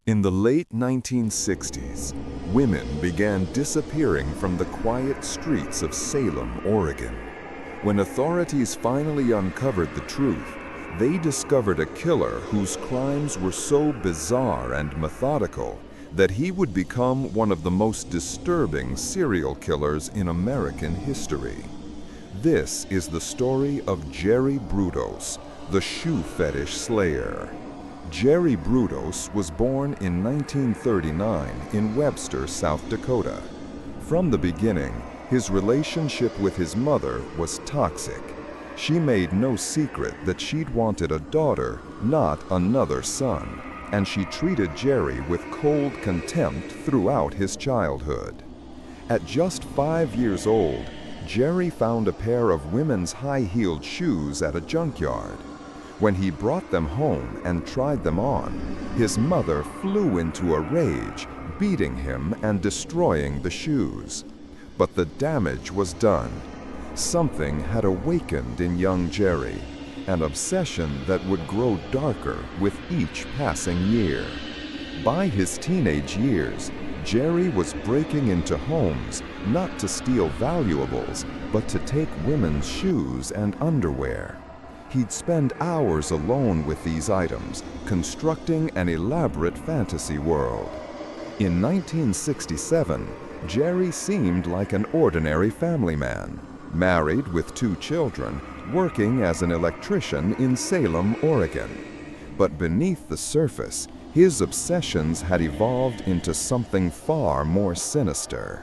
In the late 1960s, women began disappearing from the quiet streets of Salem, Oregon. When authorities finally uncovered the truth, they discovered a killer whose crimes were so bizarre and methodical that he would become one of the most disturbing serial killers in American history. This is the story of Jerry Brudos, the shoe fetish slayer. Jerry Brudos was born in 1939 in Webster, South Dakota. From the beginning, his relationship with his mother was toxic. She made no secret that she'd wanted a daughter, not another son, and she treated Jerry with cold contempt throughout his childhood. At just 5 years old, Jerry found a pair of women's high-heeled shoes at a junkyard. When he brought them home and tried them on, his mother flew into a rage, beating him and destroying the shoes. But the damage was done. Something had awakened in young Jerry, an obsession that would grow darker with each passing year. By his teenage years, Jerry was breaking into homes not to steal valuables, but to take women's shoes and underwear. He'd spend hours alone with these items, constructing an elaborate fantasy world. In 1967, Jerry seemed like an ordinary family man, married with 2 children, working as an electrician in Salem, Oregon. But beneath the surface, his obsessions had evolved into something far more sinister.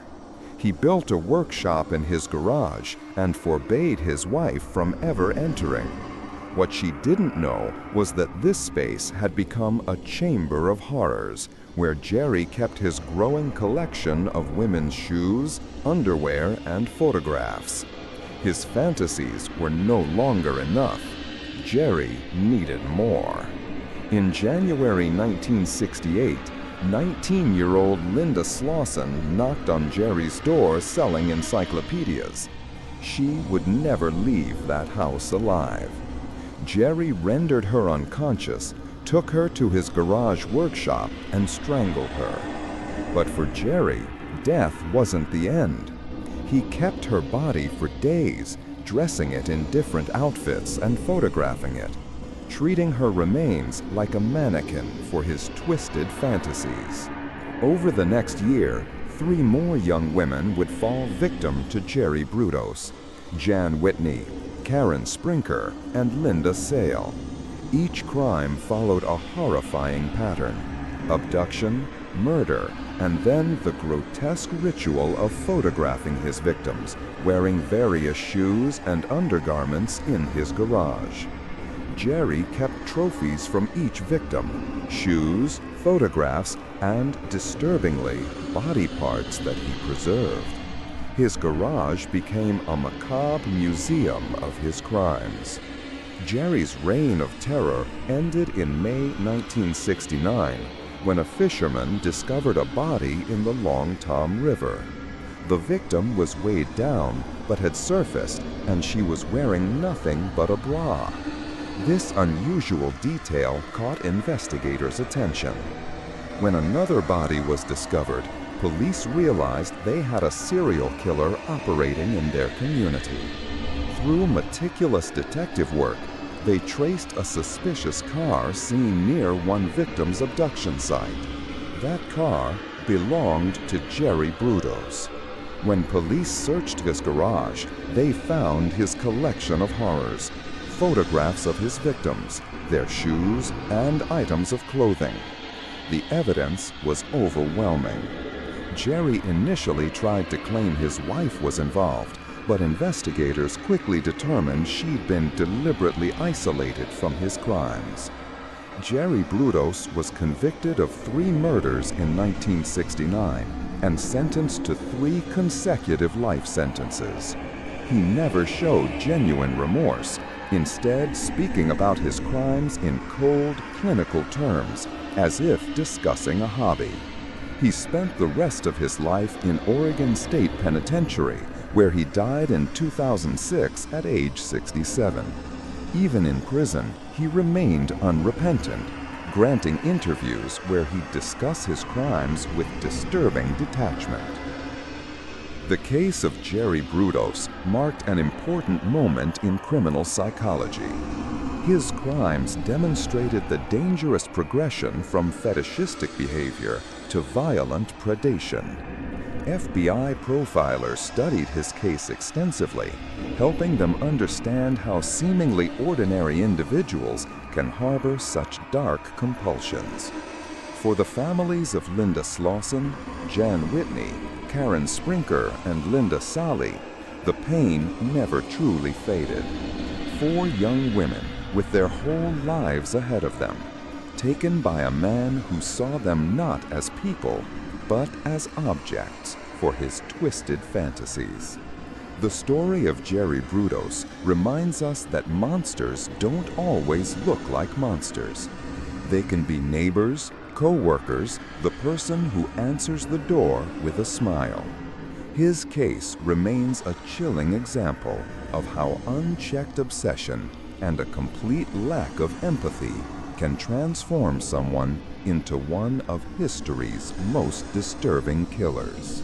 He built a workshop in his garage and forbade his wife from ever entering. What she didn't know was that this space had become a chamber of horrors, where Jerry kept his growing collection of women's shoes, underwear, and photographs. His fantasies were no longer enough. Jerry needed more. In January 1968, 19-year-old Linda Slauson knocked on Jerry's door selling encyclopedias. She would never leave that house alive. Jerry rendered her unconscious, took her to his garage workshop, and strangled her. But for Jerry, death wasn't the end. He kept her body for days, dressing it in different outfits and photographing it, treating her remains like a mannequin for his twisted fantasies. Over the next year, 3 more young women would fall victim to Jerry Brudos: Jan Whitney, Karen Sprinker, and Linda Sale. Each crime followed a horrifying pattern: abduction, murder, and then the grotesque ritual of photographing his victims, wearing various shoes and undergarments in his garage. Jerry kept trophies from each victim: shoes, photographs, and, disturbingly, body parts that he preserved. His garage became a macabre museum of his crimes. Jerry's reign of terror ended in May 1969, when a fisherman discovered a body in the Long Tom River. The victim was weighed down, but had surfaced, and she was wearing nothing but a bra. This unusual detail caught investigators' attention. When another body was discovered, police realized they had a serial killer operating in their community. Through meticulous detective work, they traced a suspicious car seen near one victim's abduction site. That car belonged to Jerry Brudos. When police searched his garage, they found his collection of horrors: photographs of his victims, their shoes, and items of clothing. The evidence was overwhelming. Jerry initially tried to claim his wife was involved, but investigators quickly determined she'd been deliberately isolated from his crimes. Jerry Brudos was convicted of 3 murders in 1969 and sentenced to 3 consecutive life sentences. He never showed genuine remorse, instead speaking about his crimes in cold, clinical terms, as if discussing a hobby. He spent the rest of his life in Oregon State Penitentiary, where he died in 2006 at age 67. Even in prison, he remained unrepentant, granting interviews where he'd discuss his crimes with disturbing detachment. The case of Jerry Brudos marked an important moment in criminal psychology. His crimes demonstrated the dangerous progression from fetishistic behavior to violent predation. FBI profilers studied his case extensively, helping them understand how seemingly ordinary individuals can harbor such dark compulsions. For the families of Linda Slauson, Jan Whitney, Karen Sprinker, and Linda Sally, the pain never truly faded. 4 young women with their whole lives ahead of them, taken by a man who saw them not as people, but as objects for his twisted fantasies. The story of Jerry Brudos reminds us that monsters don't always look like monsters. They can be neighbors, co-workers, the person who answers the door with a smile. His case remains a chilling example of how unchecked obsession and a complete lack of empathy can transform someone into one of history's most disturbing killers.